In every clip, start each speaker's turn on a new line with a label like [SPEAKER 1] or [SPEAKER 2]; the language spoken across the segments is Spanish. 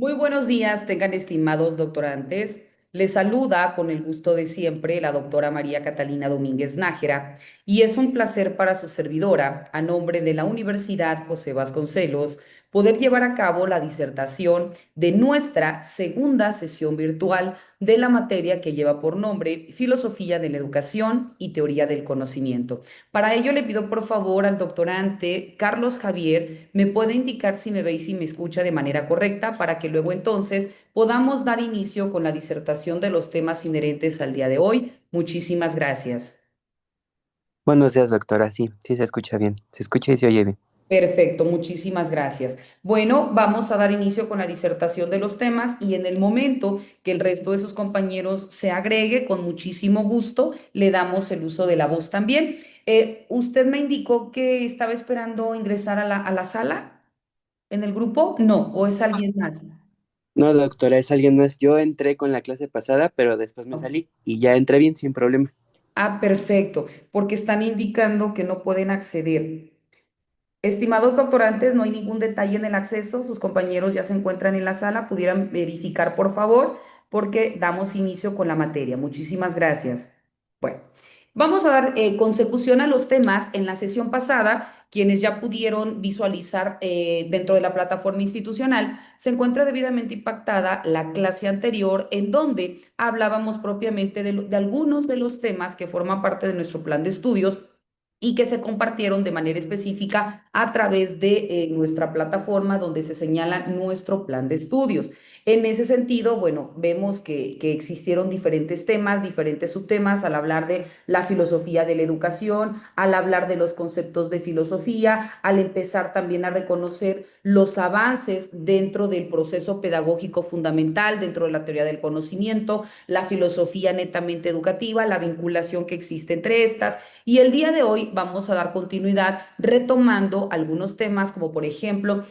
[SPEAKER 1] Muy buenos días, tengan estimados doctorantes. Les saluda con el gusto de siempre la doctora María Catalina Domínguez Nájera y es un placer para su servidora, a nombre de la Universidad José Vasconcelos, poder llevar a cabo la disertación de nuestra segunda sesión virtual de la materia que lleva por nombre Filosofía de la Educación y Teoría del Conocimiento. Para ello le pido por favor al doctorante Carlos Javier me puede indicar si me ve y si me escucha de manera correcta para que luego entonces podamos dar inicio con la disertación de los temas inherentes al día de hoy. Muchísimas gracias.
[SPEAKER 2] Buenos días, doctora. Sí, sí se escucha bien. Se escucha y se oye bien.
[SPEAKER 1] Perfecto, muchísimas gracias. Bueno, vamos a dar inicio con la disertación de los temas y en el momento que el resto de sus compañeros se agregue, con muchísimo gusto, le damos el uso de la voz también. ¿Usted me indicó que estaba esperando ingresar a la sala en el grupo? No, ¿o es alguien más?
[SPEAKER 2] No, doctora, es alguien más. Yo entré con la clase pasada, pero después me
[SPEAKER 1] Ok.
[SPEAKER 2] salí y ya entré bien sin problema.
[SPEAKER 1] Ah, perfecto, porque están indicando que no pueden acceder. Estimados doctorantes, no hay ningún detalle en el acceso. Sus compañeros ya se encuentran en la sala. Pudieran verificar, por favor, porque damos inicio con la materia. Muchísimas gracias. Bueno, vamos a dar consecución a los temas. En la sesión pasada, quienes ya pudieron visualizar dentro de la plataforma institucional, se encuentra debidamente impactada la clase anterior, en donde hablábamos propiamente de algunos de los temas que forman parte de nuestro plan de estudios y que se compartieron de manera específica a través de nuestra plataforma donde se señala nuestro plan de estudios. En ese sentido, bueno, vemos que existieron diferentes temas, diferentes subtemas al hablar de la filosofía de la educación, al hablar de los conceptos de filosofía, al empezar también a reconocer los avances dentro del proceso pedagógico fundamental, dentro de la teoría del conocimiento, la filosofía netamente educativa, la vinculación que existe entre estas. Y el día de hoy vamos a dar continuidad retomando algunos temas como por ejemplo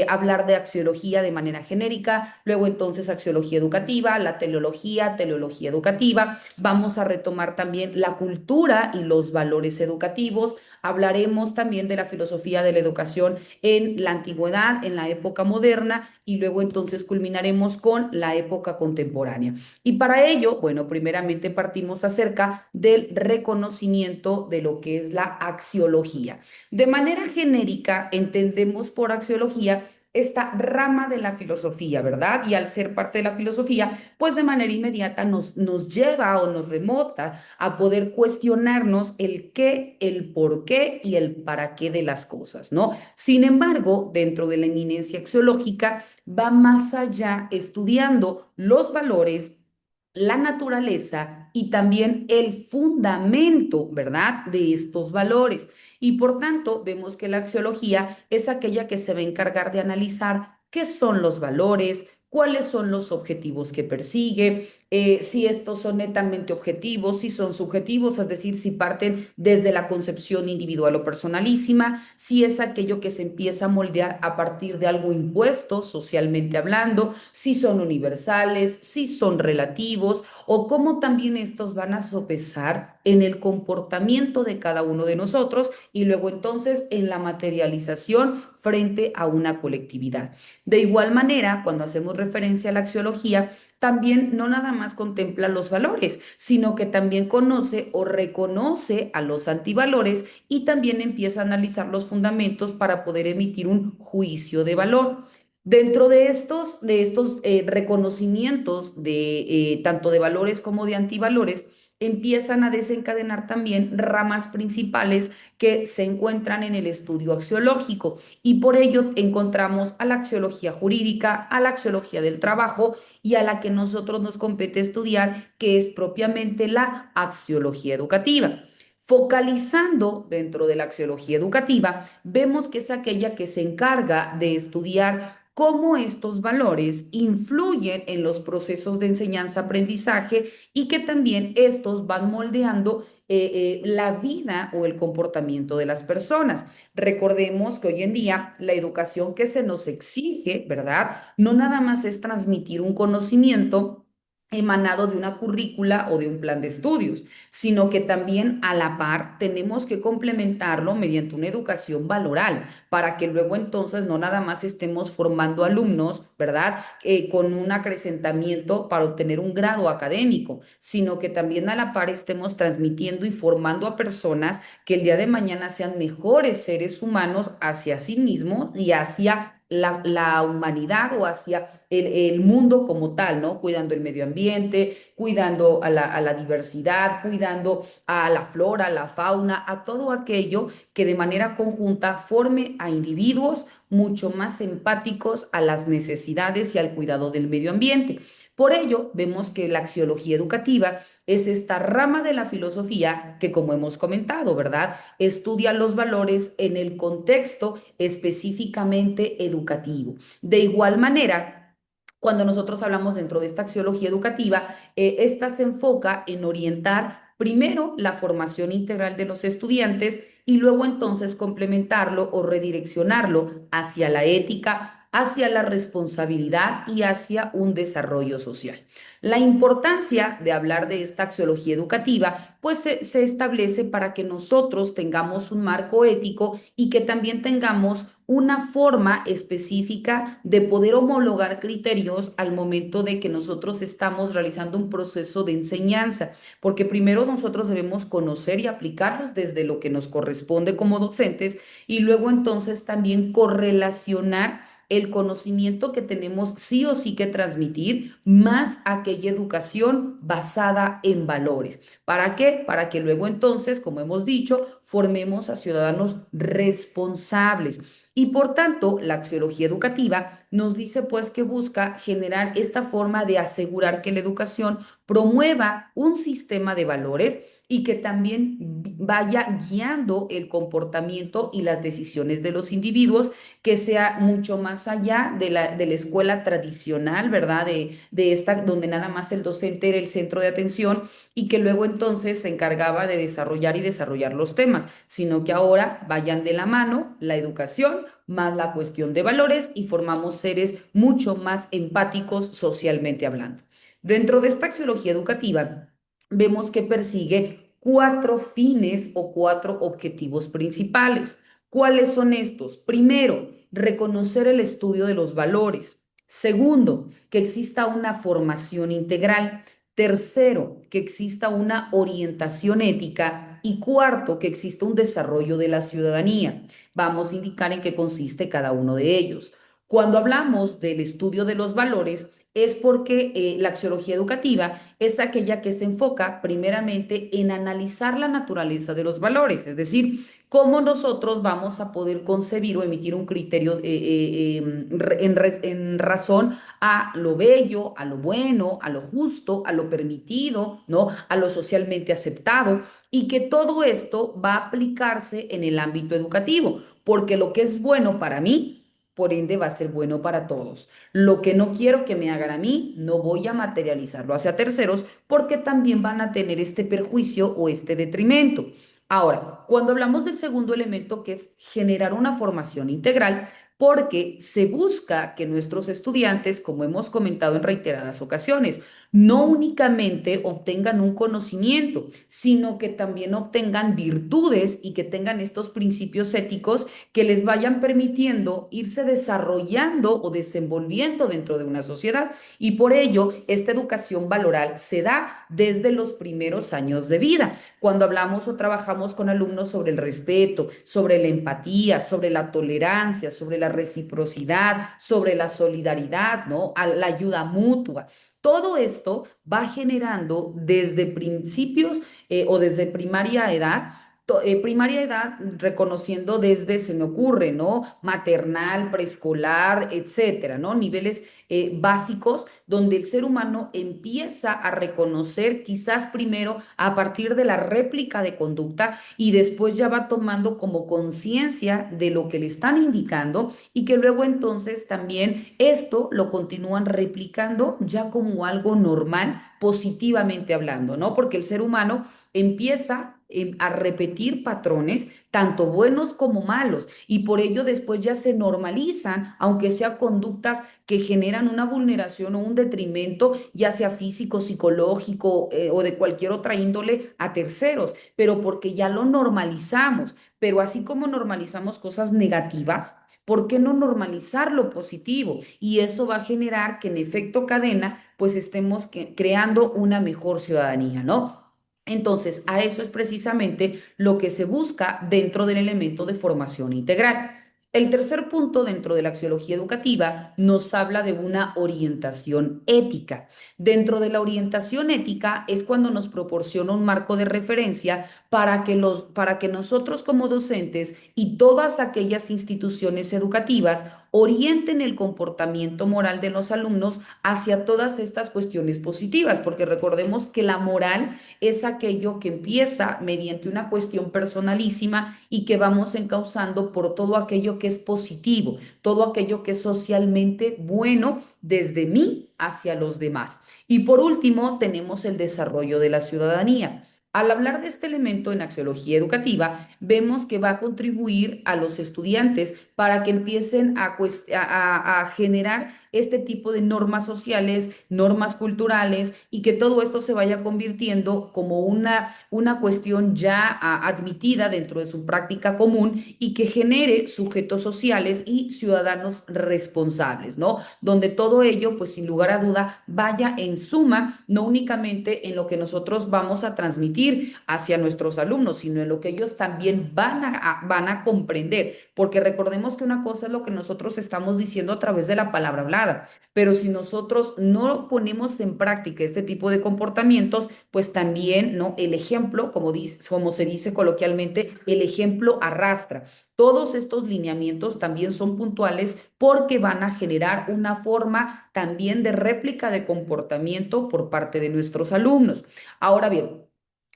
[SPEAKER 1] hablar de axiología de manera genérica, luego entonces axiología educativa, la teleología, teleología educativa. Vamos a retomar también la cultura y los valores educativos. Hablaremos también de la filosofía de la educación en la antigüedad, en la época moderna y luego entonces culminaremos con la época contemporánea. Y para ello, bueno, primeramente partimos acerca del reconocimiento de lo que es la axiología. De manera genérica, entendemos por axiología esta rama de la filosofía, ¿verdad? Y al ser parte de la filosofía, pues de manera inmediata nos lleva o nos remota a poder cuestionarnos el qué, el por qué y el para qué de las cosas, ¿no? Sin embargo, dentro de la eminencia axiológica, va más allá estudiando los valores, la naturaleza y también el fundamento, ¿verdad?, de estos valores. Y por tanto, vemos que la axiología es aquella que se va a encargar de analizar qué son los valores, cuáles son los objetivos que persigue, si estos son netamente objetivos, si son subjetivos, es decir, si parten desde la concepción individual o personalísima, si es aquello que se empieza a moldear a partir de algo impuesto socialmente hablando, si son universales, si son relativos o cómo también estos van a sopesar en el comportamiento de cada uno de nosotros y luego entonces en la materialización frente a una colectividad. De igual manera, cuando hacemos referencia a la axiología, también no nada más contempla los valores, sino que también conoce o reconoce a los antivalores y también empieza a analizar los fundamentos para poder emitir un juicio de valor. Dentro de estos reconocimientos de tanto de valores como de antivalores, empiezan a desencadenar también ramas principales que se encuentran en el estudio axiológico y por ello encontramos a la axiología jurídica, a la axiología del trabajo y a la que nosotros nos compete estudiar, que es propiamente la axiología educativa. Focalizando dentro de la axiología educativa, vemos que es aquella que se encarga de estudiar cómo estos valores influyen en los procesos de enseñanza-aprendizaje y que también estos van moldeando la vida o el comportamiento de las personas. Recordemos que hoy en día la educación que se nos exige, ¿verdad? No nada más es transmitir un conocimiento emanado de una currícula o de un plan de estudios, sino que también a la par tenemos que complementarlo mediante una educación valoral, para que luego entonces no nada más estemos formando alumnos, ¿verdad? Con un acrecentamiento para obtener un grado académico, sino que también a la par estemos transmitiendo y formando a personas que el día de mañana sean mejores seres humanos hacia sí mismos y hacia la humanidad o hacia el mundo como tal, ¿no? Cuidando el medio ambiente, cuidando a la diversidad, cuidando a la flora, a la fauna, a todo aquello que de manera conjunta forme a individuos mucho más empáticos a las necesidades y al cuidado del medio ambiente. Por ello, vemos que la axiología educativa es esta rama de la filosofía que, como hemos comentado, ¿verdad? Estudia los valores en el contexto específicamente educativo. De igual manera, cuando nosotros hablamos dentro de esta axiología educativa, esta se enfoca en orientar primero la formación integral de los estudiantes y luego entonces complementarlo o redireccionarlo hacia la ética, hacia la responsabilidad y hacia un desarrollo social. La importancia de hablar de esta axiología educativa, pues se establece para que nosotros tengamos un marco ético y que también tengamos una forma específica de poder homologar criterios al momento de que nosotros estamos realizando un proceso de enseñanza, porque primero nosotros debemos conocer y aplicarlos desde lo que nos corresponde como docentes y luego entonces también correlacionar el conocimiento que tenemos sí o sí que transmitir, más aquella educación basada en valores. ¿Para qué? Para que luego entonces, como hemos dicho, formemos a ciudadanos responsables. Y por tanto, la axiología educativa nos dice pues que busca generar esta forma de asegurar que la educación promueva un sistema de valores y que también vaya guiando el comportamiento y las decisiones de los individuos, que sea mucho más allá de la escuela tradicional, ¿verdad? De esta, donde nada más el docente era el centro de atención y que luego entonces se encargaba de desarrollar y desarrollar los temas, sino que ahora vayan de la mano la educación más la cuestión de valores y formamos seres mucho más empáticos socialmente hablando. Dentro de esta axiología educativa, vemos que persigue cuatro fines o cuatro objetivos principales. ¿Cuáles son estos? Primero, reconocer el estudio de los valores. Segundo, que exista una formación integral. Tercero, que exista una orientación ética. Y cuarto, que exista un desarrollo de la ciudadanía. Vamos a indicar en qué consiste cada uno de ellos. Cuando hablamos del estudio de los valores, es porque la axiología educativa es aquella que se enfoca primeramente en analizar la naturaleza de los valores, es decir, cómo nosotros vamos a poder concebir o emitir un criterio en razón a lo bello, a lo bueno, a lo justo, a lo permitido, ¿no? A lo socialmente aceptado y que todo esto va a aplicarse en el ámbito educativo, porque lo que es bueno para mí, por ende, va a ser bueno para todos. Lo que no quiero que me hagan a mí, no voy a materializarlo hacia terceros porque también van a tener este perjuicio o este detrimento. Ahora, cuando hablamos del segundo elemento, que es generar una formación integral, porque se busca que nuestros estudiantes, como hemos comentado en reiteradas ocasiones, no únicamente obtengan un conocimiento, sino que también obtengan virtudes y que tengan estos principios éticos que les vayan permitiendo irse desarrollando o desenvolviendo dentro de una sociedad. Y por ello, esta educación valoral se da desde los primeros años de vida, cuando hablamos o trabajamos con alumnos sobre el respeto, sobre la empatía, sobre la tolerancia, sobre la reciprocidad, sobre la solidaridad, ¿no? A la ayuda mutua. Todo esto va generando desde principios o desde primaria edad, reconociendo desde, se me ocurre, ¿no? Maternal, preescolar, etcétera, ¿no? Niveles básicos donde el ser humano empieza a reconocer quizás primero a partir de la réplica de conducta y después ya va tomando como conciencia de lo que le están indicando y que luego entonces también esto lo continúan replicando ya como algo normal, positivamente hablando, ¿no? Porque el ser humano empieza a repetir patrones, tanto buenos como malos, y por ello después ya se normalizan, aunque sean conductas que generan una vulneración o un detrimento, ya sea físico, psicológico, o de cualquier otra índole a terceros, pero porque ya lo normalizamos. Pero así como normalizamos cosas negativas, ¿por qué no normalizar lo positivo? Y eso va a generar que en efecto cadena, pues estemos creando una mejor ciudadanía, ¿no? Entonces, a eso es precisamente lo que se busca dentro del elemento de formación integral. El tercer punto dentro de la axiología educativa nos habla de una orientación ética. Dentro de la orientación ética es cuando nos proporciona un marco de referencia para que nosotros como docentes y todas aquellas instituciones educativas orienten el comportamiento moral de los alumnos hacia todas estas cuestiones positivas, porque recordemos que la moral es aquello que empieza mediante una cuestión personalísima y que vamos encauzando por todo aquello que es positivo, todo aquello que es socialmente bueno desde mí hacia los demás. Y por último, tenemos el desarrollo de la ciudadanía. Al hablar de este elemento en axiología educativa, vemos que va a contribuir a los estudiantes para que empiecen a generar este tipo de normas sociales, normas culturales y que todo esto se vaya convirtiendo como una cuestión ya admitida dentro de su práctica común y que genere sujetos sociales y ciudadanos responsables, ¿no? Donde todo ello, pues sin lugar a duda, vaya en suma, no únicamente en lo que nosotros vamos a transmitir hacia nuestros alumnos, sino en lo que ellos también van a comprender, porque recordemos que una cosa es lo que nosotros estamos diciendo a través de la palabra hablada, pero si nosotros no ponemos en práctica este tipo de comportamientos, pues también, ¿no? El ejemplo, como se dice coloquialmente, el ejemplo arrastra. Todos estos lineamientos también son puntuales porque van a generar una forma también de réplica de comportamiento por parte de nuestros alumnos. Ahora bien,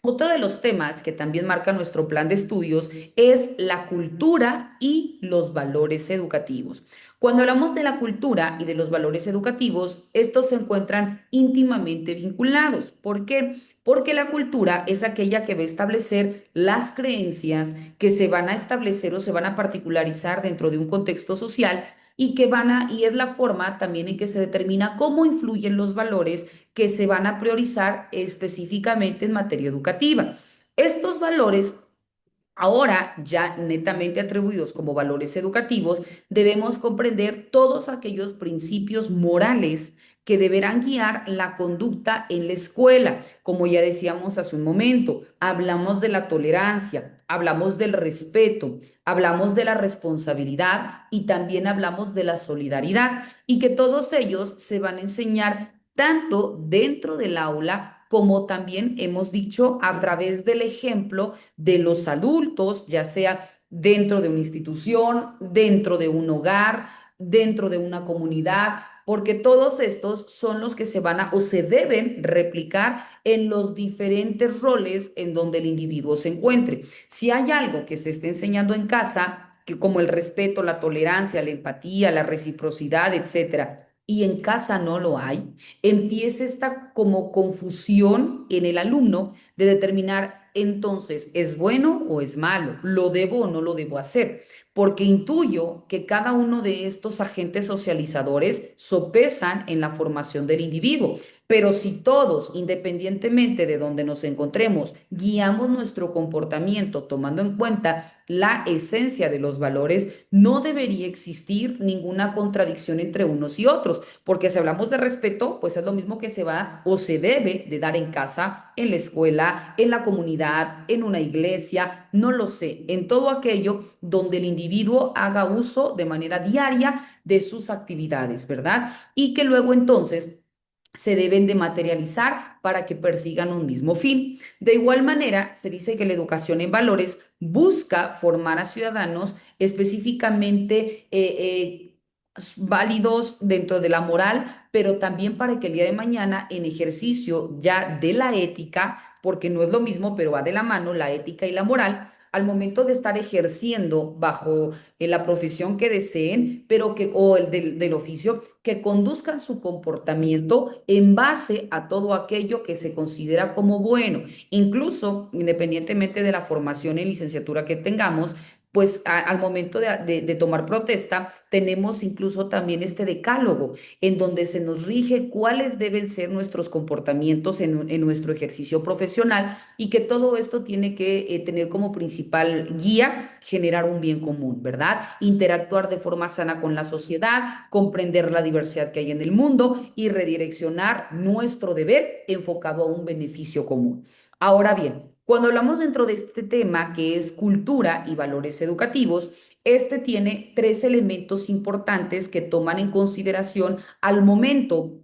[SPEAKER 1] otro de los temas que también marca nuestro plan de estudios es la cultura y los valores educativos. Cuando hablamos de la cultura y de los valores educativos, estos se encuentran íntimamente vinculados. ¿Por qué? Porque la cultura es aquella que va a establecer las creencias que se van a establecer o se van a particularizar dentro de un contexto social y es la forma también en que se determina cómo influyen los valores que se van a priorizar específicamente en materia educativa. Estos valores, ahora ya netamente atribuidos como valores educativos, debemos comprender todos aquellos principios morales que deberán guiar la conducta en la escuela. Como ya decíamos hace un momento, hablamos de la tolerancia, hablamos del respeto, hablamos de la responsabilidad y también hablamos de la solidaridad y que todos ellos se van a enseñar tanto dentro del aula como también hemos dicho a través del ejemplo de los adultos, ya sea dentro de una institución, dentro de un hogar, dentro de una comunidad, porque todos estos son los que se van a o se deben replicar en los diferentes roles en donde el individuo se encuentre. Si hay algo que se esté enseñando en casa, que como el respeto, la tolerancia, la empatía, la reciprocidad, etcétera, y en casa no lo hay, empieza esta como confusión en el alumno de determinar entonces, ¿es bueno o es malo? ¿Lo debo o no lo debo hacer? Porque intuyo que cada uno de estos agentes socializadores sopesan en la formación del individuo. Pero si todos, independientemente de donde nos encontremos, guiamos nuestro comportamiento tomando en cuenta la esencia de los valores, no debería existir ninguna contradicción entre unos y otros, porque si hablamos de respeto, pues es lo mismo que se va o se debe de dar en casa, en la escuela, en la comunidad, en una iglesia, no lo sé, en todo aquello donde el individuo haga uso de manera diaria de sus actividades, ¿verdad? Y que luego entonces se deben de materializar para que persigan un mismo fin. De igual manera, se dice que la educación en valores busca formar a ciudadanos específicamente válidos dentro de la moral, pero también para que el día de mañana, en ejercicio ya de la ética, porque no es lo mismo, pero va de la mano la ética y la moral, al momento de estar ejerciendo bajo la profesión que deseen, pero que, o el del oficio, que conduzcan su comportamiento en base a todo aquello que se considera como bueno. Incluso, independientemente de la formación en licenciatura que tengamos, pues al momento de tomar protesta, tenemos incluso también este decálogo en donde se nos rige cuáles deben ser nuestros comportamientos en nuestro ejercicio profesional y que todo esto tiene que tener como principal guía generar un bien común, ¿verdad? Interactuar de forma sana con la sociedad, comprender la diversidad que hay en el mundo y redireccionar nuestro deber enfocado a un beneficio común. Ahora bien, cuando hablamos dentro de este tema que es cultura y valores educativos, este tiene tres elementos importantes que toman en consideración al momento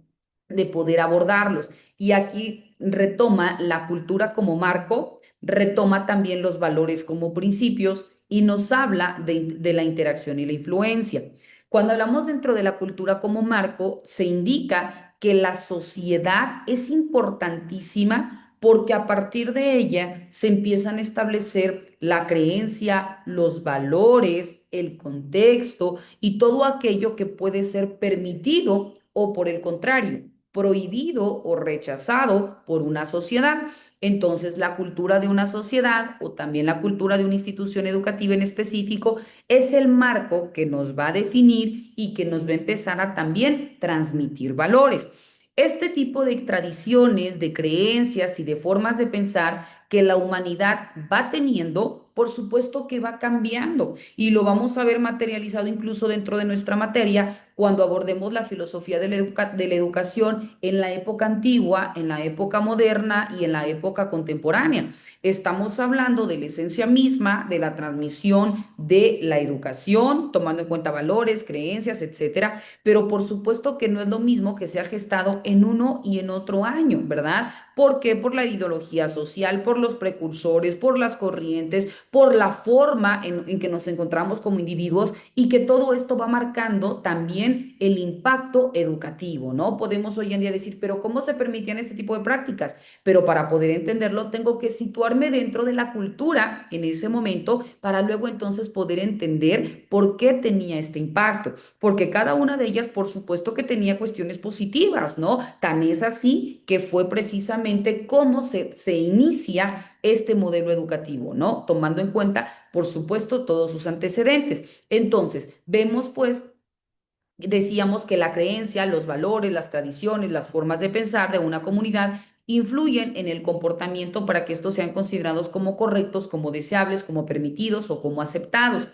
[SPEAKER 1] de poder abordarlos. Y aquí retoma la cultura como marco, retoma también los valores como principios y nos habla de la interacción y la influencia. Cuando hablamos dentro de la cultura como marco, se indica que la sociedad es importantísima porque a partir de ella se empiezan a establecer la creencia, los valores, el contexto y todo aquello que puede ser permitido o por el contrario, prohibido o rechazado por una sociedad. Entonces, la cultura de una sociedad o también la cultura de una institución educativa en específico es el marco que nos va a definir y que nos va a empezar a también transmitir valores. Este tipo de tradiciones, de creencias y de formas de pensar que la humanidad va teniendo, por supuesto que va cambiando y lo vamos a ver materializado incluso dentro de nuestra materia cuando abordemos la filosofía de la educación en la época antigua, en la época moderna y en la época contemporánea. Estamos hablando de la esencia misma de la transmisión de la educación, tomando en cuenta valores, creencias, etcétera, pero por supuesto que no es lo mismo que se ha gestado en uno y en otro año, ¿verdad? ¿Por qué? Por la ideología social, por los precursores, por las corrientes, por la forma en que nos encontramos como individuos y que todo esto va marcando también el impacto educativo, ¿no? Podemos hoy en día decir, pero ¿cómo se permitían este tipo de prácticas? Pero para poder entenderlo, tengo que situarme dentro de la cultura en ese momento para luego entonces poder entender por qué tenía este impacto. Porque cada una de ellas, por supuesto que tenía cuestiones positivas, ¿no? Tan es así que fue precisamente cómo se inicia este modelo educativo, ¿no? Tomando en cuenta, por supuesto, todos sus antecedentes. Entonces, vemos pues decíamos que la creencia, los valores, las tradiciones, las formas de pensar de una comunidad influyen en el comportamiento para que estos sean considerados como correctos, como deseables, como permitidos o como aceptados.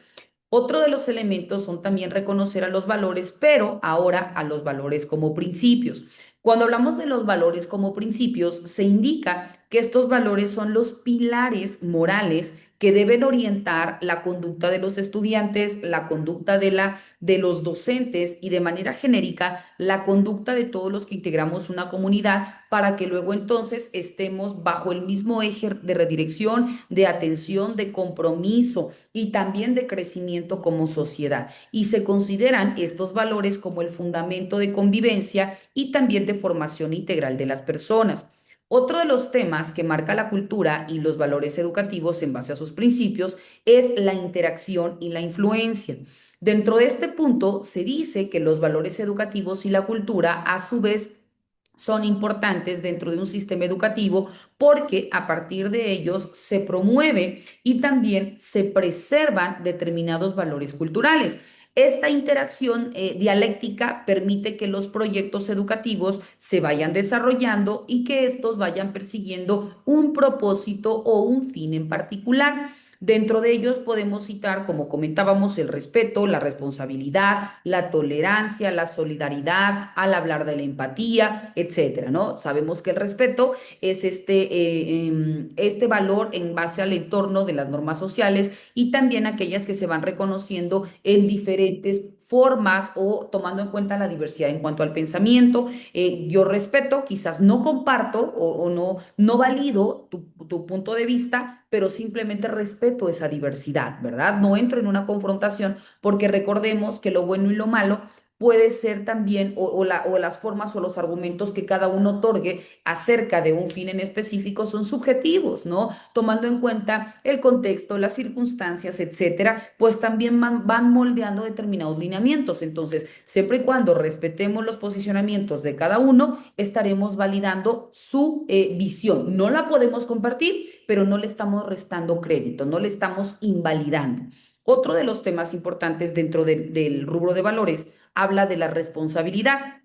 [SPEAKER 1] Otro de los elementos son también reconocer a los valores, pero ahora a los valores como principios. Cuando hablamos de los valores como principios, se indica que estos valores son los pilares morales que deben orientar la conducta de los estudiantes, la conducta de los docentes y de manera genérica la conducta de todos los que integramos una comunidad para que luego entonces estemos bajo el mismo eje de redirección, de atención, de compromiso y también de crecimiento como sociedad. Y se consideran estos valores como el fundamento de convivencia y también de formación integral de las personas. Otro de los temas que marca la cultura y los valores educativos en base a sus principios es la interacción y la influencia. Dentro de este punto se dice que los valores educativos y la cultura a su vez son importantes dentro de un sistema educativo porque a partir de ellos se promueve y también se preservan determinados valores culturales. Esta interacción dialéctica permite que los proyectos educativos se vayan desarrollando y que estos vayan persiguiendo un propósito o un fin en particular. Dentro de ellos podemos citar, como comentábamos, el respeto, la responsabilidad, la tolerancia, la solidaridad, al hablar de la empatía, etcétera, ¿no? Sabemos que el respeto es este valor en base al entorno de las normas sociales y también aquellas que se van reconociendo en diferentes formas o tomando en cuenta la diversidad en cuanto al pensamiento. Yo respeto, quizás no comparto o no valido tu punto de vista, pero simplemente respeto esa diversidad, ¿verdad? No entro en una confrontación porque recordemos que lo bueno y lo malo puede ser también, o las formas o los argumentos que cada uno otorgue acerca de un fin en específico son subjetivos, ¿no? Tomando en cuenta el contexto, las circunstancias, etcétera, pues también van moldeando determinados lineamientos. Entonces, siempre y cuando respetemos los posicionamientos de cada uno, estaremos validando su visión. No la podemos compartir, pero no le estamos restando crédito, no le estamos invalidando. Otro de los temas importantes dentro del rubro de valores habla de la responsabilidad,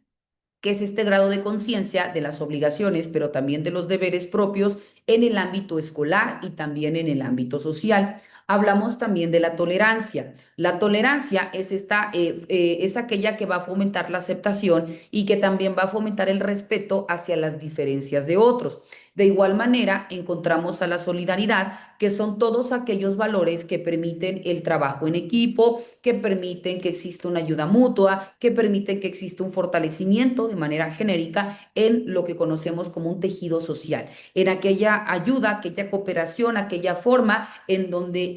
[SPEAKER 1] que es este grado de conciencia de las obligaciones, pero también de los deberes propios en el ámbito escolar y también en el ámbito social. Hablamos también de la tolerancia. La tolerancia es aquella que va a fomentar la aceptación y que también va a fomentar el respeto hacia las diferencias de otros. De igual manera, encontramos a la solidaridad, que son todos aquellos valores que permiten el trabajo en equipo, que permiten que exista una ayuda mutua, que permiten que exista un fortalecimiento de manera genérica en lo que conocemos como un tejido social, en aquella ayuda, aquella cooperación, aquella forma en donde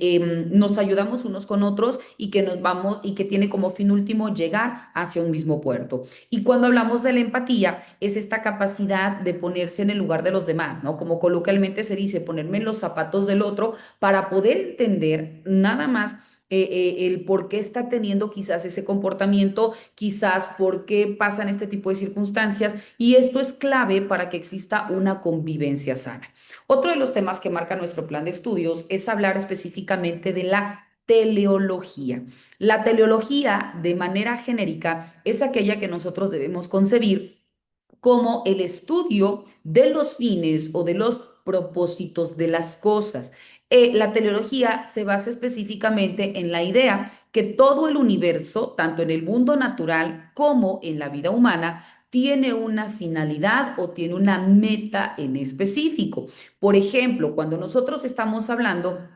[SPEAKER 1] nos ayudamos unos con otros y que nos vamos y que tiene como fin último llegar hacia un mismo puerto. Y cuando hablamos de la empatía, es esta capacidad de ponerse en el lugar de los demás, ¿no? Como coloquialmente se dice, ponerme en los zapatos del otro para poder entender nada más el por qué está teniendo quizás ese comportamiento, quizás por qué pasan este tipo de circunstancias, y esto es clave para que exista una convivencia sana. Otro de los temas que marca nuestro plan de estudios es hablar específicamente de la teleología. La teleología, de manera genérica, es aquella que nosotros debemos concebir como el estudio de los fines o de los propósitos de las cosas. La teleología se basa específicamente en la idea que todo el universo, tanto en el mundo natural como en la vida humana, tiene una finalidad o tiene una meta en específico. Por ejemplo, cuando nosotros estamos hablando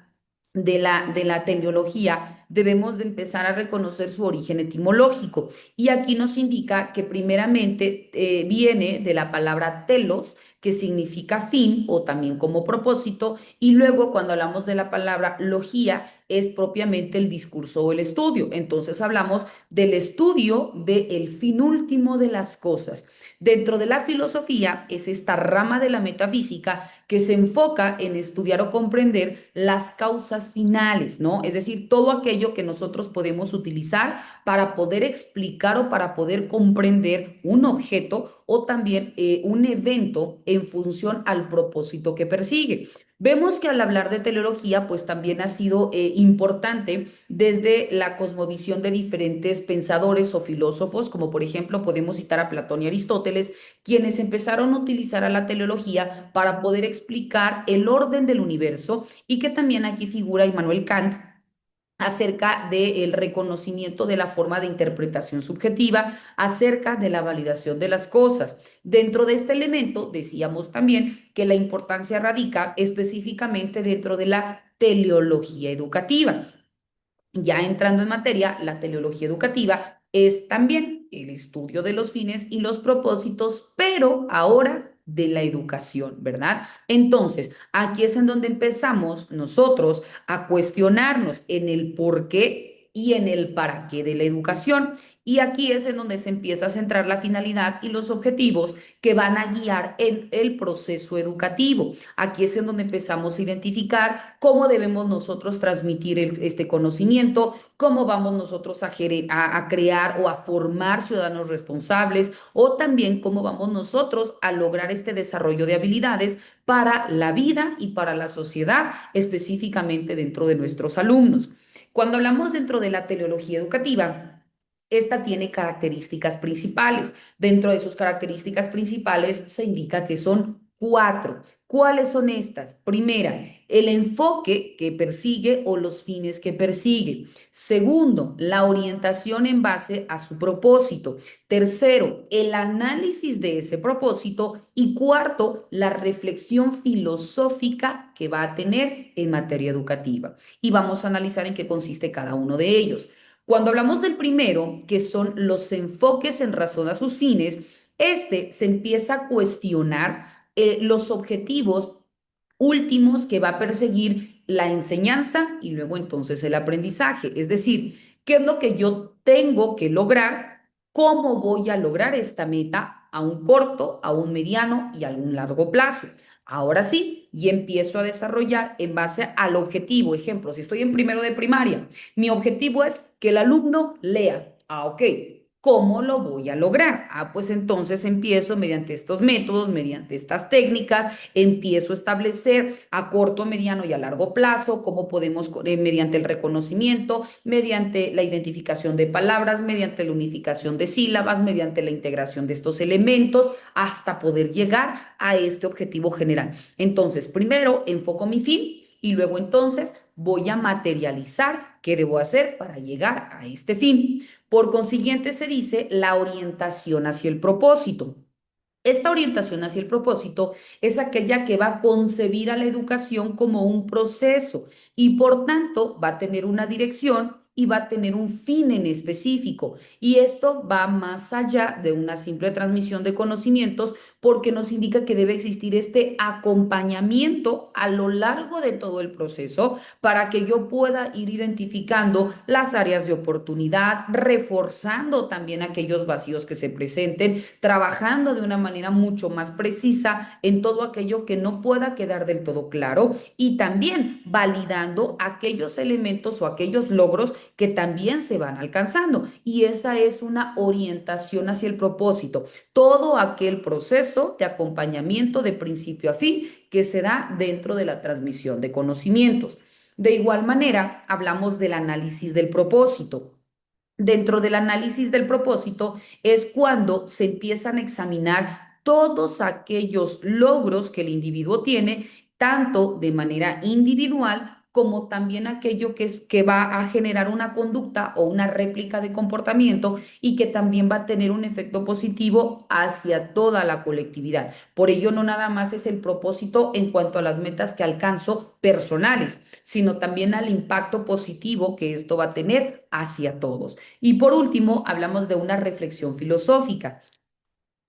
[SPEAKER 1] de la teleología, debemos de empezar a reconocer su origen etimológico. Y aquí nos indica que primeramente viene de la palabra telos, que significa fin o también como propósito, y luego cuando hablamos de la palabra logía, es propiamente el discurso o el estudio. Entonces hablamos del estudio del fin último de las cosas. Dentro de la filosofía es esta rama de la metafísica que se enfoca en estudiar o comprender las causas finales, ¿no? Es decir, todo aquello que nosotros podemos utilizar para poder explicar o para poder comprender un objeto o también un evento en función al propósito que persigue. Vemos que al hablar de teleología, pues también ha sido importante desde la cosmovisión de diferentes pensadores o filósofos, como por ejemplo podemos citar a Platón y Aristóteles, quienes empezaron a utilizar a la teleología para poder explicar el orden del universo, y que también aquí figura Immanuel Kant acerca del reconocimiento de la forma de interpretación subjetiva, acerca de la validación de las cosas. Dentro de este elemento, decíamos también que la importancia radica específicamente dentro de la teleología educativa. Ya entrando en materia, la teleología educativa es también el estudio de los fines y los propósitos, pero ahora de la educación, ¿verdad? Entonces, aquí es en donde empezamos nosotros a cuestionarnos en el por qué y en el para qué de la educación. Y aquí es en donde se empieza a centrar la finalidad y los objetivos que van a guiar en el proceso educativo. Aquí es en donde empezamos a identificar cómo debemos nosotros transmitir este conocimiento, cómo vamos nosotros a crear o a formar ciudadanos responsables, o también cómo vamos nosotros a lograr este desarrollo de habilidades para la vida y para la sociedad, específicamente dentro de nuestros alumnos. Cuando hablamos dentro de la teleología educativa, esta tiene características principales. Dentro de sus características principales se indica que son cuatro. ¿Cuáles son estas? Primera, el enfoque que persigue o los fines que persigue. Segundo, la orientación en base a su propósito. Tercero, el análisis de ese propósito. Y cuarto, la reflexión filosófica que va a tener en materia educativa. Y vamos a analizar en qué consiste cada uno de ellos. Cuando hablamos del primero, que son los enfoques en razón a sus fines, este se empieza a cuestionar los objetivos últimos que va a perseguir la enseñanza y luego entonces el aprendizaje. Es decir, ¿qué es lo que yo tengo que lograr? ¿Cómo voy a lograr esta meta a un corto, a un mediano y a un largo plazo? Ahora sí, y empiezo a desarrollar en base al objetivo. Ejemplo, si estoy en primero de primaria, mi objetivo es que el alumno lea. Ah, ok. ¿Cómo lo voy a lograr? Ah, pues entonces empiezo mediante estos métodos, mediante estas técnicas, empiezo a establecer a corto, mediano y a largo plazo cómo podemos, mediante el reconocimiento, mediante la identificación de palabras, mediante la unificación de sílabas, mediante la integración de estos elementos, hasta poder llegar a este objetivo general. Entonces, primero enfoco mi fin y luego entonces voy a materializar qué debo hacer para llegar a este fin. Por consiguiente, se dice la orientación hacia el propósito. Esta orientación hacia el propósito es aquella que va a concebir a la educación como un proceso y por tanto va a tener una dirección y va a tener un fin en específico. Y esto va más allá de una simple transmisión de conocimientos porque nos indica que debe existir este acompañamiento a lo largo de todo el proceso para que yo pueda ir identificando las áreas de oportunidad, reforzando también aquellos vacíos que se presenten, trabajando de una manera mucho más precisa en todo aquello que no pueda quedar del todo claro y también validando aquellos elementos o aquellos logros que también se van alcanzando. Y esa es una orientación hacia el propósito, todo aquel proceso de acompañamiento de principio a fin que se da dentro de la transmisión de conocimientos. De igual manera, hablamos del análisis del propósito. Dentro del análisis del propósito es cuando se empiezan a examinar todos aquellos logros que el individuo tiene, tanto de manera individual como también aquello que va a generar una conducta o una réplica de comportamiento y que también va a tener un efecto positivo hacia toda la colectividad. Por ello, no nada más es el propósito en cuanto a las metas que alcanzo personales, sino también al impacto positivo que esto va a tener hacia todos. Y por último, hablamos de una reflexión filosófica.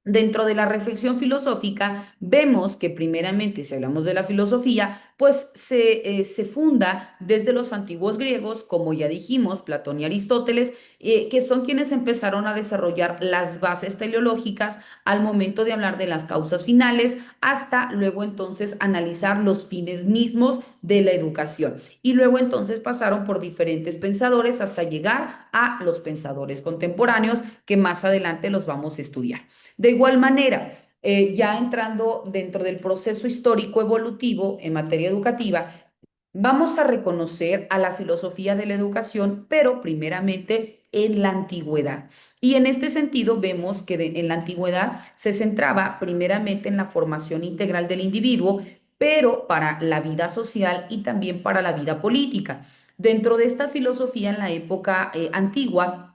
[SPEAKER 1] Dentro de la reflexión filosófica, vemos que primeramente, si hablamos de la filosofía, pues se funda desde los antiguos griegos, como ya dijimos, Platón y Aristóteles, que son quienes empezaron a desarrollar las bases teleológicas al momento de hablar de las causas finales, hasta luego entonces analizar los fines mismos de la educación. Y luego entonces pasaron por diferentes pensadores hasta llegar a los pensadores contemporáneos, que más adelante los vamos a estudiar. De igual manera, ya entrando dentro del proceso histórico evolutivo en materia educativa, vamos a reconocer a la filosofía de la educación, pero primeramente en la antigüedad. Y en este sentido vemos que en la antigüedad se centraba primeramente en la formación integral del individuo, pero para la vida social y también para la vida política. Dentro de esta filosofía en la época antigua,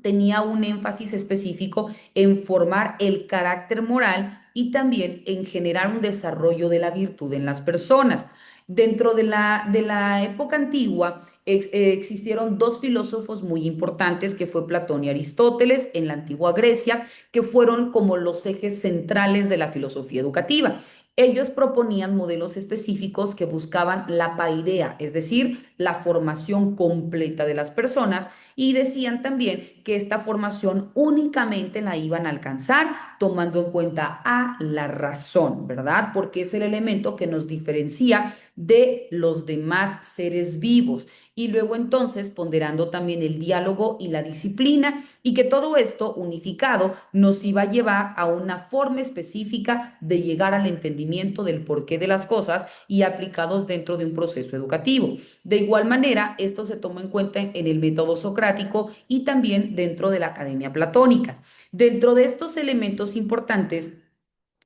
[SPEAKER 1] tenía un énfasis específico en formar el carácter moral y también en generar un desarrollo de la virtud en las personas. Dentro de la época antigua existieron dos filósofos muy importantes que fue Platón y Aristóteles en la antigua Grecia, que fueron como los ejes centrales de la filosofía educativa. Ellos proponían modelos específicos que buscaban la paideia, es decir, la formación completa de las personas, y decían también que esta formación únicamente la iban a alcanzar tomando en cuenta a la razón, ¿verdad? Porque es el elemento que nos diferencia de los demás seres vivos. Y luego entonces ponderando también el diálogo y la disciplina y que todo esto unificado nos iba a llevar a una forma específica de llegar al entendimiento del porqué de las cosas y aplicados dentro de un proceso educativo. De igual manera, esto se toma en cuenta en el método socrático y también dentro de la academia platónica. Dentro de estos elementos importantes,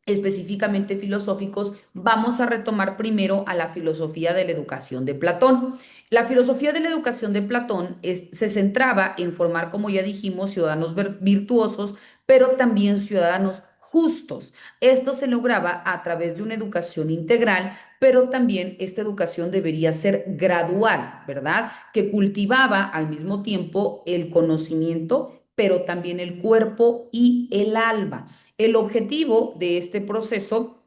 [SPEAKER 1] específicamente filosóficos, vamos a retomar primero a la filosofía de la educación de Platón. La filosofía de la educación de Platón se centraba en formar, como ya dijimos, ciudadanos virtuosos, pero también ciudadanos justos. Esto se lograba a través de una educación integral, pero también esta educación debería ser gradual, ¿verdad? Que cultivaba al mismo tiempo el conocimiento, pero también el cuerpo y el alma. El objetivo de este proceso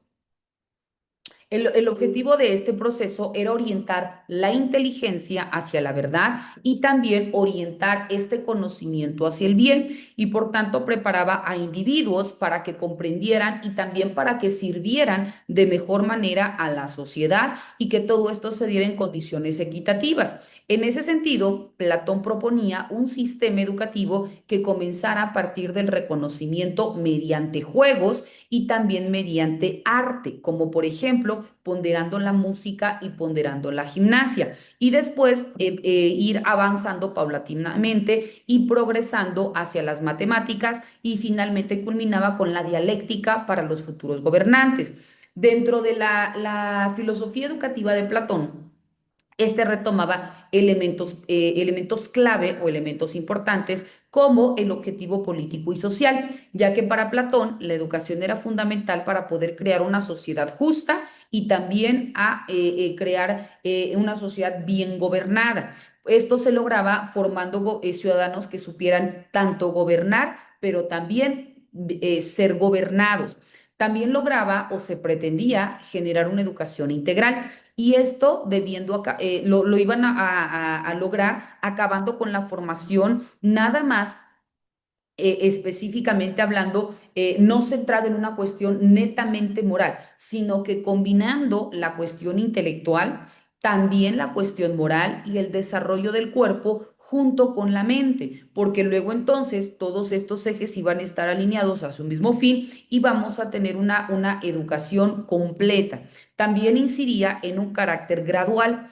[SPEAKER 1] El objetivo de este proceso era orientar la inteligencia hacia la verdad y también orientar este conocimiento hacia el bien y por tanto preparaba a individuos para que comprendieran y también para que sirvieran de mejor manera a la sociedad y que todo esto se diera en condiciones equitativas. En ese sentido, Platón proponía un sistema educativo que comenzara a partir del reconocimiento mediante juegos y también mediante arte, como por ejemplo ponderando la música y ponderando la gimnasia, y después ir avanzando paulatinamente y progresando hacia las matemáticas y finalmente culminaba con la dialéctica para los futuros gobernantes. Dentro de la filosofía educativa de Platón, este retomaba elementos clave o elementos importantes como el objetivo político y social, ya que para Platón la educación era fundamental para poder crear una sociedad justa y también a crear una sociedad bien gobernada. Esto se lograba formando ciudadanos que supieran tanto gobernar, pero también ser gobernados. También lograba o se pretendía generar una educación integral. Y esto lo iban a lograr acabando con la formación nada más específicamente hablando, no centrada en una cuestión netamente moral, sino que combinando la cuestión intelectual, también la cuestión moral y el desarrollo del cuerpo junto con la mente, porque luego entonces todos estos ejes iban a estar alineados hacia un mismo fin y vamos a tener una educación completa. También incidía en un carácter gradual.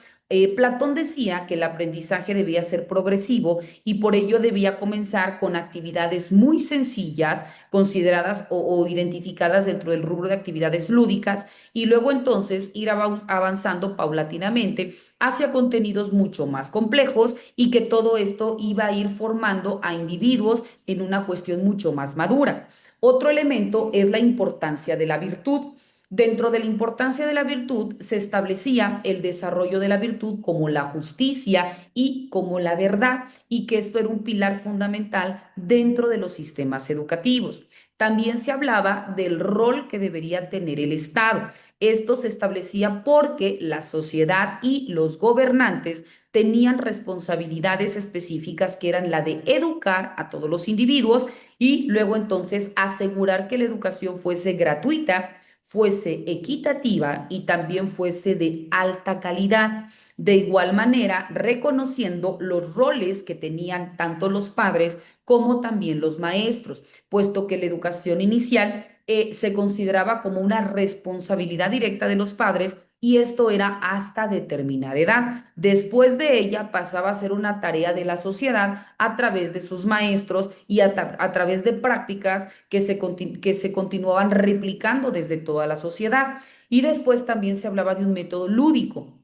[SPEAKER 1] Platón decía que el aprendizaje debía ser progresivo y por ello debía comenzar con actividades muy sencillas, consideradas o identificadas dentro del rubro de actividades lúdicas, y luego entonces ir avanzando paulatinamente hacia contenidos mucho más complejos y que todo esto iba a ir formando a individuos en una cuestión mucho más madura. Otro elemento es la importancia de la virtud. Dentro de la importancia de la virtud se establecía el desarrollo de la virtud como la justicia y como la verdad, y que esto era un pilar fundamental dentro de los sistemas educativos. También se hablaba del rol que debería tener el Estado. Esto se establecía porque la sociedad y los gobernantes tenían responsabilidades específicas que eran la de educar a todos los individuos y luego entonces asegurar que la educación fuese gratuita, fuese equitativa y también fuese de alta calidad. De igual manera, reconociendo los roles que tenían tanto los padres como también los maestros, puesto que la educación inicial se consideraba como una responsabilidad directa de los padres y esto era hasta determinada edad. Después de ella pasaba a ser una tarea de la sociedad a través de sus maestros y a través de prácticas que se continuaban replicando desde toda la sociedad. Y después también se hablaba de un método lúdico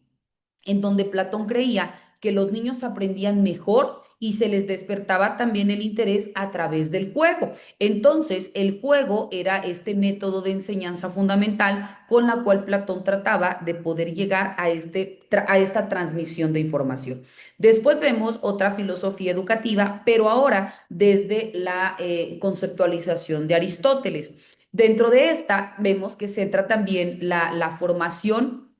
[SPEAKER 1] en donde Platón creía que los niños aprendían mejor y se les despertaba también el interés a través del juego. Entonces, el juego era este método de enseñanza fundamental con la cual Platón trataba de poder llegar a esta transmisión de información. Después vemos otra filosofía educativa, pero ahora desde la conceptualización de Aristóteles. Dentro de esta vemos que centra también la formación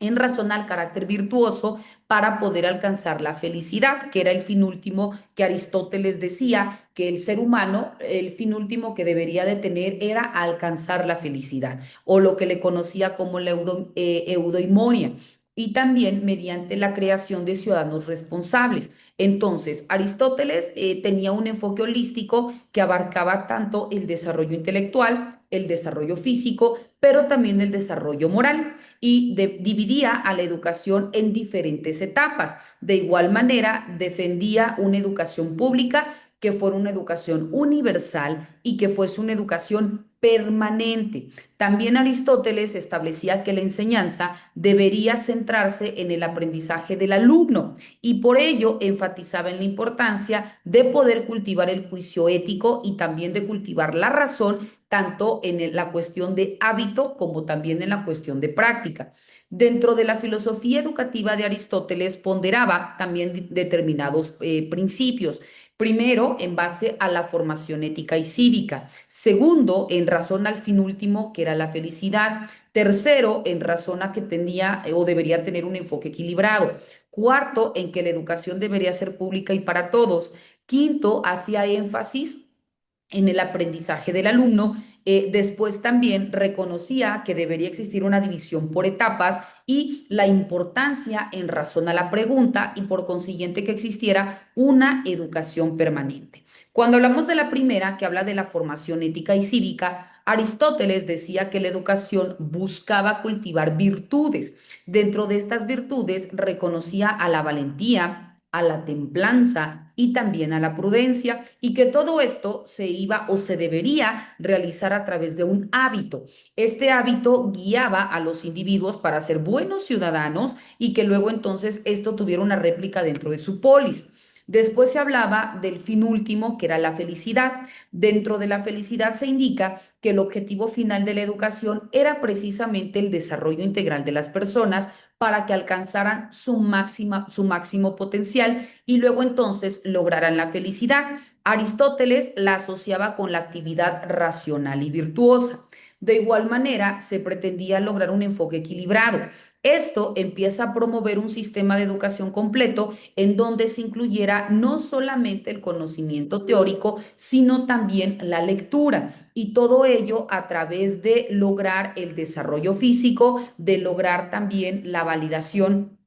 [SPEAKER 1] en razón al carácter virtuoso para poder alcanzar la felicidad, que era el fin último que Aristóteles decía que el ser humano, el fin último que debería de tener era alcanzar la felicidad, o lo que le conocía como la eudoimonia, y también mediante la creación de ciudadanos responsables. Entonces, Aristóteles tenía un enfoque holístico que abarcaba tanto el desarrollo intelectual, el desarrollo físico, pero también el desarrollo moral y dividía a la educación en diferentes etapas. De igual manera, defendía una educación pública que fuera una educación universal y que fuese una educación permanente. También Aristóteles establecía que la enseñanza debería centrarse en el aprendizaje del alumno y por ello enfatizaba en la importancia de poder cultivar el juicio ético y también de cultivar la razón tanto en la cuestión de hábito como también en la cuestión de práctica. Dentro de la filosofía educativa de Aristóteles ponderaba también determinados principios. Primero, en base a la formación ética y cívica. Segundo, en razón al fin último, que era la felicidad. Tercero, en razón a que tenía o debería tener un enfoque equilibrado. Cuarto, en que la educación debería ser pública y para todos. Quinto, hacía énfasis en el aprendizaje del alumno. Después también reconocía que debería existir una división por etapas y la importancia en razón a la pregunta y por consiguiente que existiera una educación permanente. Cuando hablamos de la primera, que habla de la formación ética y cívica, Aristóteles decía que la educación buscaba cultivar virtudes. Dentro de estas virtudes reconocía a la valentía, a la templanza y también a la prudencia, y que todo esto se iba o se debería realizar a través de un hábito. Este hábito guiaba a los individuos para ser buenos ciudadanos y que luego entonces esto tuviera una réplica dentro de su polis. Después se hablaba del fin último, que era la felicidad. Dentro de la felicidad se indica que el objetivo final de la educación era precisamente el desarrollo integral de las personas para que alcanzaran su máximo potencial y luego entonces lograran la felicidad. Aristóteles la asociaba con la actividad racional y virtuosa. De igual manera, se pretendía lograr un enfoque equilibrado. Esto empieza a promover un sistema de educación completo en donde se incluyera no solamente el conocimiento teórico, sino también la lectura. Y todo ello a través de lograr el desarrollo físico, de lograr también la validación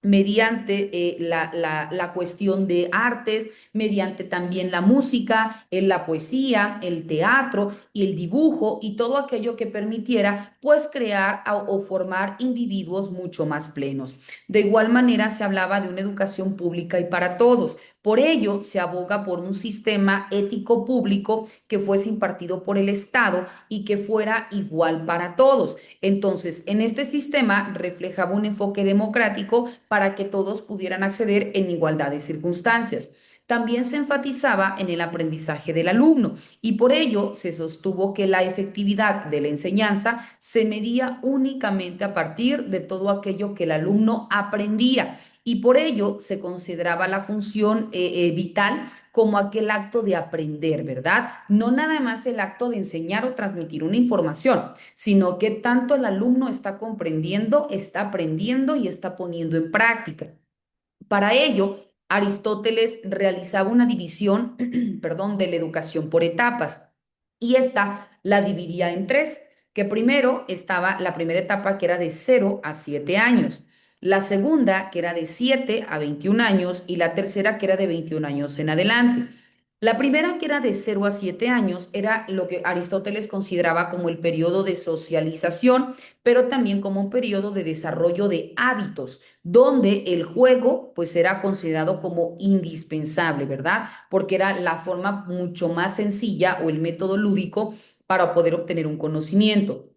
[SPEAKER 1] mediante la cuestión de artes, mediante también la música, la poesía, el teatro y el dibujo y todo aquello que permitiera pues crear o formar individuos mucho más plenos. De igual manera se hablaba de una educación pública y para todos. Por ello se aboga por un sistema ético público que fuese impartido por el Estado y que fuera igual para todos. Entonces, en este sistema reflejaba un enfoque democrático para que todos pudieran acceder en igualdad de circunstancias. También se enfatizaba en el aprendizaje del alumno y por ello se sostuvo que la efectividad de la enseñanza se medía únicamente a partir de todo aquello que el alumno aprendía y por ello se consideraba la función vital como aquel acto de aprender, ¿verdad? No nada más el acto de enseñar o transmitir una información, sino que tanto el alumno está comprendiendo, está aprendiendo y está poniendo en práctica. Para ello, Aristóteles realizaba una división, perdón, de la educación por etapas y esta la dividía en tres, que primero estaba la primera etapa que era de 0 a 7 años, la segunda que era de 7 a 21 años y la tercera que era de 21 años en adelante. La primera, que era de 0 a 7 años, era lo que Aristóteles consideraba como el periodo de socialización, pero también como un periodo de desarrollo de hábitos, donde el juego pues era considerado como indispensable, ¿verdad? Porque era la forma mucho más sencilla o el método lúdico para poder obtener un conocimiento.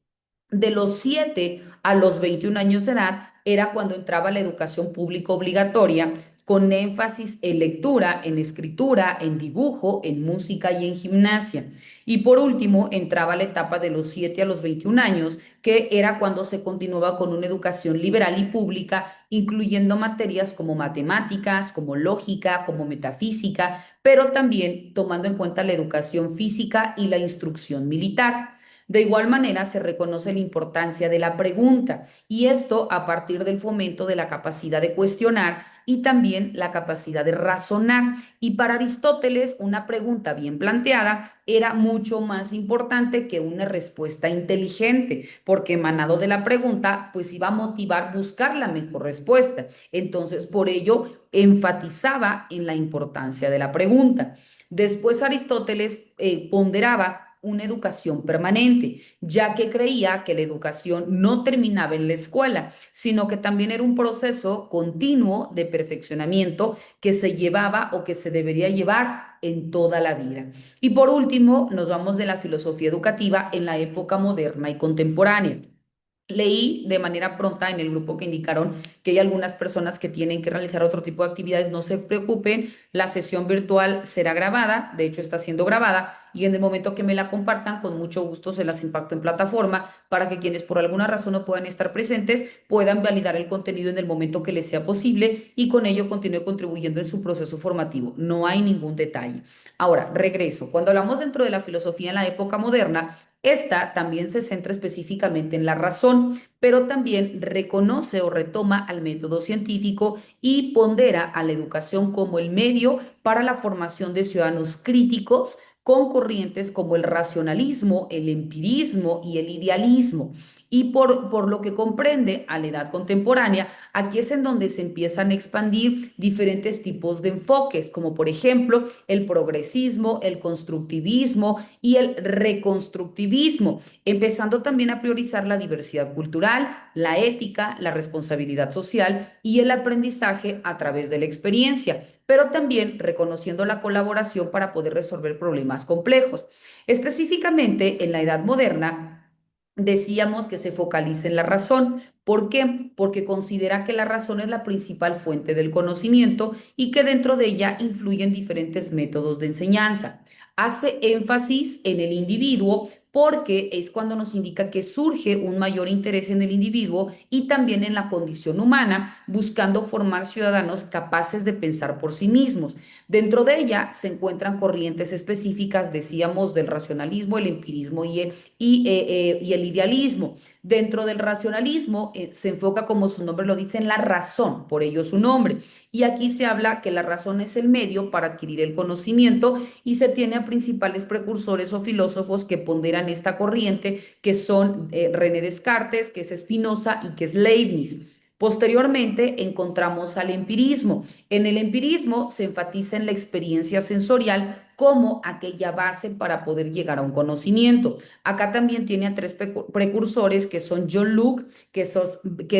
[SPEAKER 1] De los 7 a los 21 años de edad era cuando entraba la educación pública obligatoria, con énfasis en lectura, en escritura, en dibujo, en música y en gimnasia. Y por último, entraba la etapa de los 7 a los 21 años, que era cuando se continuaba con una educación liberal y pública, incluyendo materias como matemáticas, como lógica, como metafísica, pero también tomando en cuenta la educación física y la instrucción militar. De igual manera, se reconoce la importancia de la pregunta y esto a partir del fomento de la capacidad de cuestionar y también la capacidad de razonar. Y para Aristóteles, una pregunta bien planteada era mucho más importante que una respuesta inteligente, porque emanado de la pregunta, pues iba a motivar buscar la mejor respuesta. Entonces, por ello, enfatizaba en la importancia de la pregunta. Después Aristóteles ponderaba una educación permanente, ya que creía que la educación no terminaba en la escuela, sino que también era un proceso continuo de perfeccionamiento que se llevaba o que se debería llevar en toda la vida. Y por último, nos vamos de la filosofía educativa en la época moderna y contemporánea. Leí de manera pronta en el grupo que indicaron que hay algunas personas que tienen que realizar otro tipo de actividades. No se preocupen, la sesión virtual será grabada, de hecho está siendo grabada, y en el momento que me la compartan, con mucho gusto se las impacto en plataforma para que quienes por alguna razón no puedan estar presentes puedan validar el contenido en el momento que les sea posible y con ello continúe contribuyendo en su proceso formativo. No hay ningún detalle. Ahora, regreso. Cuando hablamos dentro de la filosofía en la época moderna, esta también se centra específicamente en la razón, pero también reconoce o retoma al método científico y pondera a la educación como el medio para la formación de ciudadanos críticos con corrientes como el racionalismo, el empirismo y el idealismo. Y por lo que comprende a la edad contemporánea, aquí es en donde se empiezan a expandir diferentes tipos de enfoques, como por ejemplo el progresismo, el constructivismo y el reconstructivismo, empezando también a priorizar la diversidad cultural, la ética, la responsabilidad social y el aprendizaje a través de la experiencia, pero también reconociendo la colaboración para poder resolver problemas complejos. Específicamente en la Edad Moderna, decíamos que se focaliza en la razón. ¿Por qué? Porque considera que la razón es la principal fuente del conocimiento y que dentro de ella influyen diferentes métodos de enseñanza. Hace énfasis en el individuo porque es cuando nos indica que surge un mayor interés en el individuo y también en la condición humana, buscando formar ciudadanos capaces de pensar por sí mismos. Dentro de ella se encuentran corrientes específicas, decíamos, del racionalismo, el empirismo y el idealismo. Dentro del racionalismo se enfoca, como su nombre lo dice, en la razón, por ello su nombre. Y aquí se habla que la razón es el medio para adquirir el conocimiento y se tiene a principales precursores o filósofos que ponderan esta corriente, que son René Descartes, que es Spinoza y que es Leibniz. Posteriormente encontramos al empirismo. En el empirismo se enfatiza en la experiencia sensorial como aquella base para poder llegar a un conocimiento. Acá también tiene a tres precursores que son John Locke, que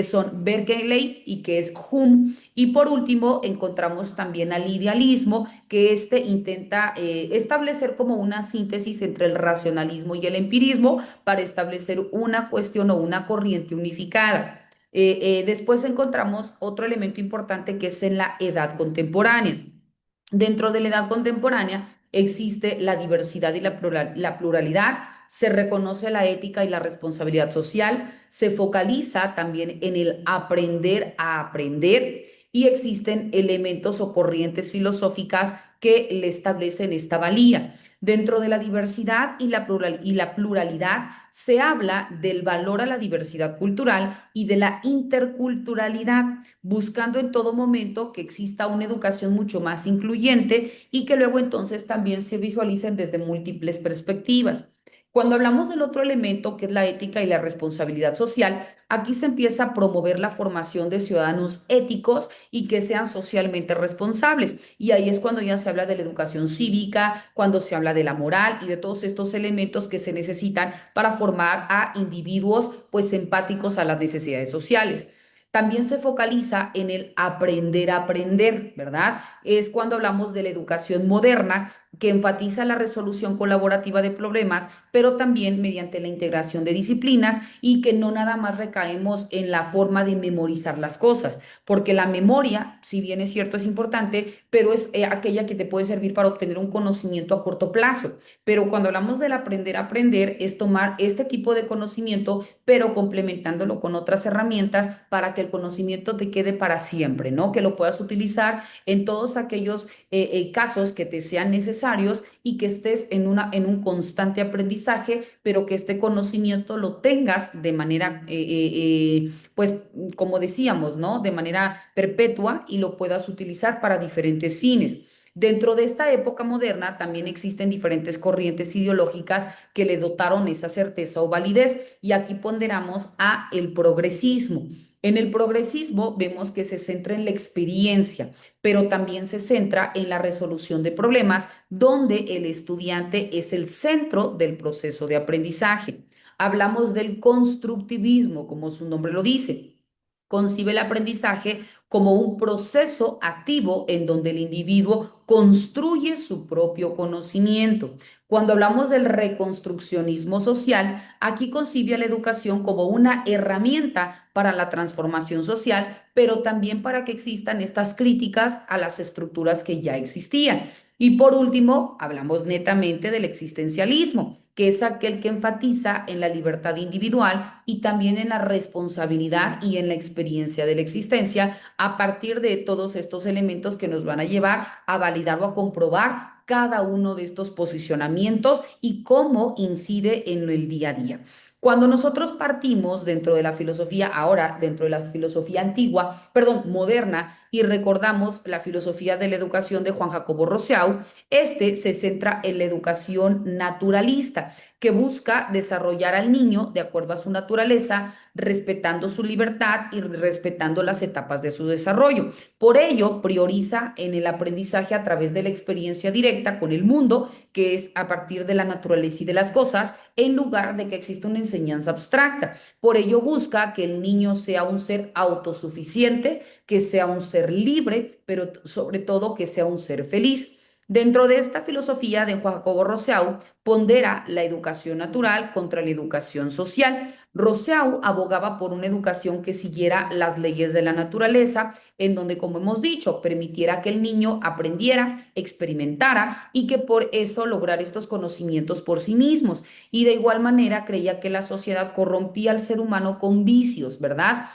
[SPEAKER 1] son Berkeley y que es Hume. Y por último encontramos también al idealismo, que este intenta establecer como una síntesis entre el racionalismo y el empirismo para establecer una cuestión o una corriente unificada. Después encontramos otro elemento importante que es en la edad contemporánea. Dentro de la edad contemporánea existe la diversidad y la pluralidad, se reconoce la ética y la responsabilidad social, se focaliza también en el aprender a aprender y existen elementos o corrientes filosóficas que le establecen esta valía. Dentro de la diversidad y la pluralidad se habla del valor a la diversidad cultural y de la interculturalidad, buscando en todo momento que exista una educación mucho más incluyente y que luego entonces también se visualicen desde múltiples perspectivas. Cuando hablamos del otro elemento, que es la ética y la responsabilidad social, aquí se empieza a promover la formación de ciudadanos éticos y que sean socialmente responsables. Y ahí es cuando ya se habla de la educación cívica, cuando se habla de la moral y de todos estos elementos que se necesitan para formar a individuos pues empáticos a las necesidades sociales. También se focaliza en el aprender a aprender, ¿verdad? Es cuando hablamos de la educación moderna, que enfatiza la resolución colaborativa de problemas, pero también mediante la integración de disciplinas y que no nada más recaemos en la forma de memorizar las cosas, porque la memoria, si bien es cierto, es importante, pero es aquella que te puede servir para obtener un conocimiento a corto plazo. Pero cuando hablamos del aprender a aprender, es tomar este tipo de conocimiento, pero complementándolo con otras herramientas para que el conocimiento te quede para siempre, ¿no? Que lo puedas utilizar en todos aquellos casos que te sean necesarios y que estés en un constante aprendizaje, pero que este conocimiento lo tengas de manera, pues, como decíamos, ¿no? De manera perpetua y lo puedas utilizar para diferentes fines. Dentro de esta época moderna también existen diferentes corrientes ideológicas que le dotaron esa certeza o validez y aquí ponderamos a el progresismo. En el progresismo vemos que se centra en la experiencia, pero también se centra en la resolución de problemas, donde el estudiante es el centro del proceso de aprendizaje. Hablamos del constructivismo, como su nombre lo dice. Concibe el aprendizaje como un proceso activo en donde el individuo construye su propio conocimiento. Cuando hablamos del reconstruccionismo social, aquí concibe a la educación como una herramienta para la transformación social, pero también para que existan estas críticas a las estructuras que ya existían. Y por último, hablamos netamente del existencialismo, que es aquel que enfatiza en la libertad individual y también en la responsabilidad y en la experiencia de la existencia a partir de todos estos elementos que nos van a llevar a validar o a comprobar cada uno de estos posicionamientos y cómo incide en el día a día. Cuando nosotros partimos dentro de la filosofía, ahora dentro de la filosofía antigua, perdón, moderna, y recordamos la filosofía de la educación de Juan Jacobo Rousseau, este se centra en la educación naturalista, que busca desarrollar al niño de acuerdo a su naturaleza, respetando su libertad y respetando las etapas de su desarrollo. Por ello, prioriza en el aprendizaje a través de la experiencia directa con el mundo, que es a partir de la naturaleza y de las cosas, en lugar de que exista una enseñanza abstracta. Por ello, busca que el niño sea un ser autosuficiente, que sea un ser libre, pero sobre todo que sea un ser feliz. Dentro de esta filosofía de Jacobo Rousseau, pondera la educación natural contra la educación social. Rousseau abogaba por una educación que siguiera las leyes de la naturaleza, en donde, como hemos dicho, permitiera que el niño aprendiera, experimentara y que por eso lograra estos conocimientos por sí mismos. Y de igual manera creía que la sociedad corrompía al ser humano con vicios, ¿verdad?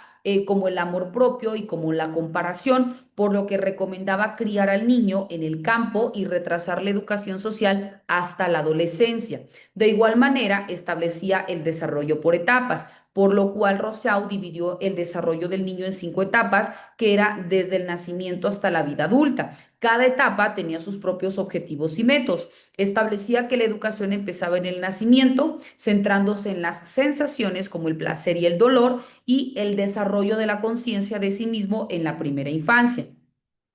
[SPEAKER 1] Como el amor propio y como la comparación, por lo que recomendaba criar al niño en el campo y retrasar la educación social hasta la adolescencia. De igual manera, establecía el desarrollo por etapas, por lo cual Rousseau dividió el desarrollo del niño en 5 etapas, que era desde el nacimiento hasta la vida adulta. Cada etapa tenía sus propios objetivos y métodos. Establecía que la educación empezaba en el nacimiento, centrándose en las sensaciones como el placer y el dolor, y el desarrollo de la conciencia de sí mismo en la primera infancia.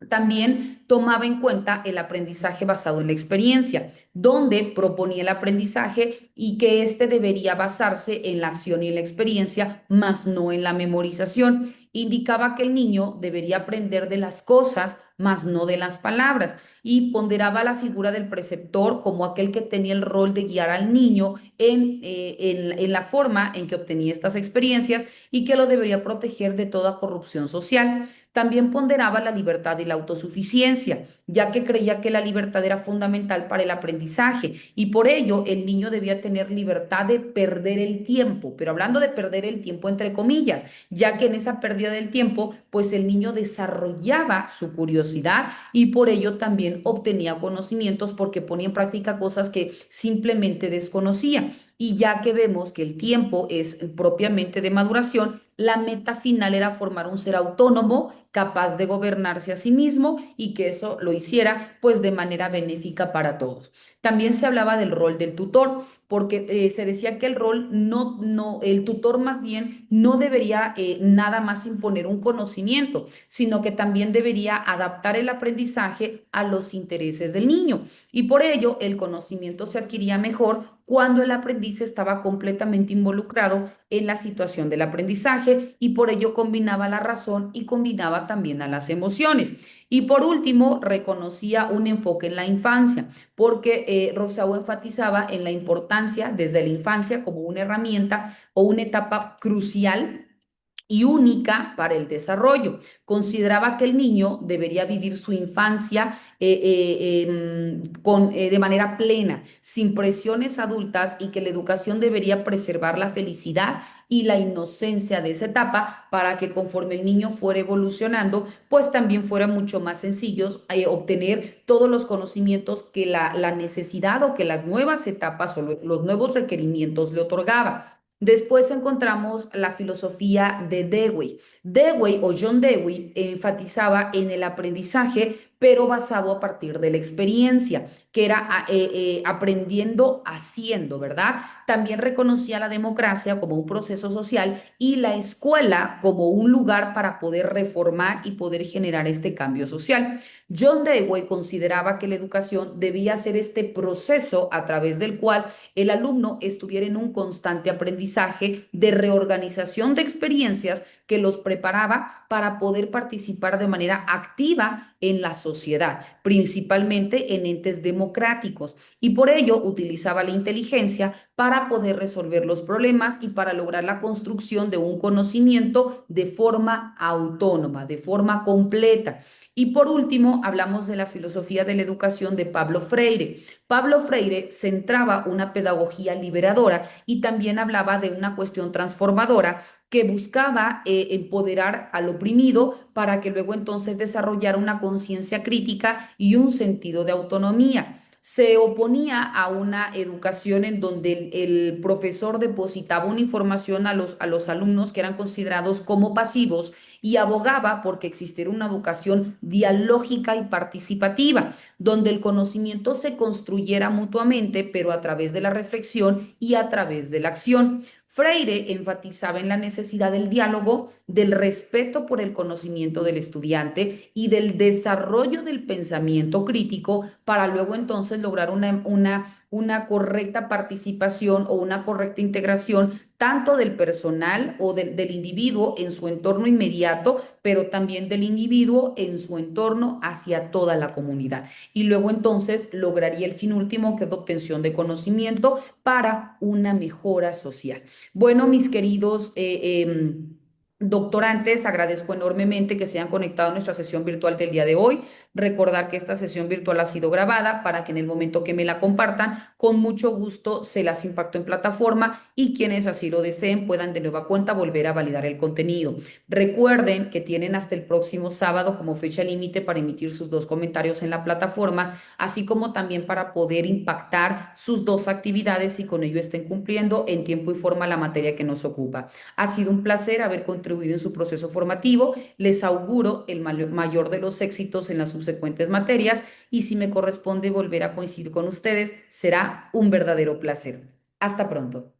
[SPEAKER 1] También tomaba en cuenta el aprendizaje basado en la experiencia, donde proponía el aprendizaje y que éste debería basarse en la acción y en la experiencia, más no en la memorización. Indicaba que el niño debería aprender de las cosas, más no de las palabras, y ponderaba la figura del preceptor como aquel que tenía el rol de guiar al niño en la forma en que obtenía estas experiencias y que lo debería proteger de toda corrupción social. También ponderaba la libertad y la autosuficiencia, ya que creía que la libertad era fundamental para el aprendizaje y por ello el niño debía tener libertad de perder el tiempo, pero hablando de perder el tiempo entre comillas, ya que en esa pérdida del tiempo, pues el niño desarrollaba su curiosidad y por ello también obtenía conocimientos porque ponía en práctica cosas que simplemente desconocía. Y ya que vemos que el tiempo es propiamente de maduración, la meta final era formar un ser autónomo, capaz de gobernarse a sí mismo y que eso lo hiciera pues de manera benéfica para todos. También se hablaba del rol del tutor, porque se decía que el rol el tutor más bien no debería nada más imponer un conocimiento, sino que también debería adaptar el aprendizaje a los intereses del niño. Y por ello el conocimiento se adquiría mejor cuando el aprendiz estaba completamente involucrado en la situación del aprendizaje y por ello combinaba la razón y combinaba también a las emociones. Y por último, reconocía un enfoque en la infancia, porque Rousseau enfatizaba en la importancia desde la infancia como una herramienta o una etapa crucial y única para el desarrollo. Consideraba que el niño debería vivir su infancia de manera plena, sin presiones adultas y que la educación debería preservar la felicidad y la inocencia de esa etapa para que conforme el niño fuera evolucionando, pues también fuera mucho más sencillo obtener todos los conocimientos que la necesidad o que las nuevas etapas o los nuevos requerimientos le otorgaba. Después encontramos la filosofía de Dewey. Dewey o John Dewey enfatizaba en el aprendizaje, pero basado a partir de la experiencia, que era aprendiendo haciendo, ¿verdad? También reconocía la democracia como un proceso social y la escuela como un lugar para poder reformar y poder generar este cambio social. John Dewey consideraba que la educación debía ser este proceso a través del cual el alumno estuviera en un constante aprendizaje de reorganización de experiencias que los preparaba para poder participar de manera activa en la sociedad, principalmente en entes democráticos, y por ello utilizaba la inteligencia para poder resolver los problemas y para lograr la construcción de un conocimiento de forma autónoma, de forma completa. Y por último, hablamos de la filosofía de la educación de Pablo Freire. Pablo Freire centraba una pedagogía liberadora y también hablaba de una cuestión transformadora que buscaba empoderar al oprimido para que luego entonces desarrollara una conciencia crítica y un sentido de autonomía. Se oponía a una educación en donde el profesor depositaba una información a los alumnos que eran considerados como pasivos y abogaba porque existiera una educación dialógica y participativa, donde el conocimiento se construyera mutuamente, pero a través de la reflexión y a través de la acción. Freire enfatizaba en la necesidad del diálogo, del respeto por el conocimiento del estudiante y del desarrollo del pensamiento crítico para luego entonces lograr una correcta participación o una correcta integración tanto del personal o del individuo en su entorno inmediato, pero también del individuo en su entorno hacia toda la comunidad. Y luego entonces lograría el fin último, que es la obtención de conocimiento para una mejora social. Bueno, mis queridos doctorantes, agradezco enormemente que se hayan conectado a nuestra sesión virtual del día de hoy. Recordar que esta sesión virtual ha sido grabada para que en el momento que me la compartan, con mucho gusto se las impacto en plataforma y quienes así lo deseen puedan de nueva cuenta volver a validar el contenido. Recuerden que tienen hasta el próximo sábado como fecha límite para emitir sus dos comentarios en la plataforma, así como también para poder impactar sus dos actividades y con ello estén cumpliendo en tiempo y forma la materia que nos ocupa. Ha sido un placer haber contribuido en su proceso formativo. Les auguro el mayor de los éxitos en las subsecuentes materias y si me corresponde volver a coincidir con ustedes, será un verdadero placer. Hasta pronto.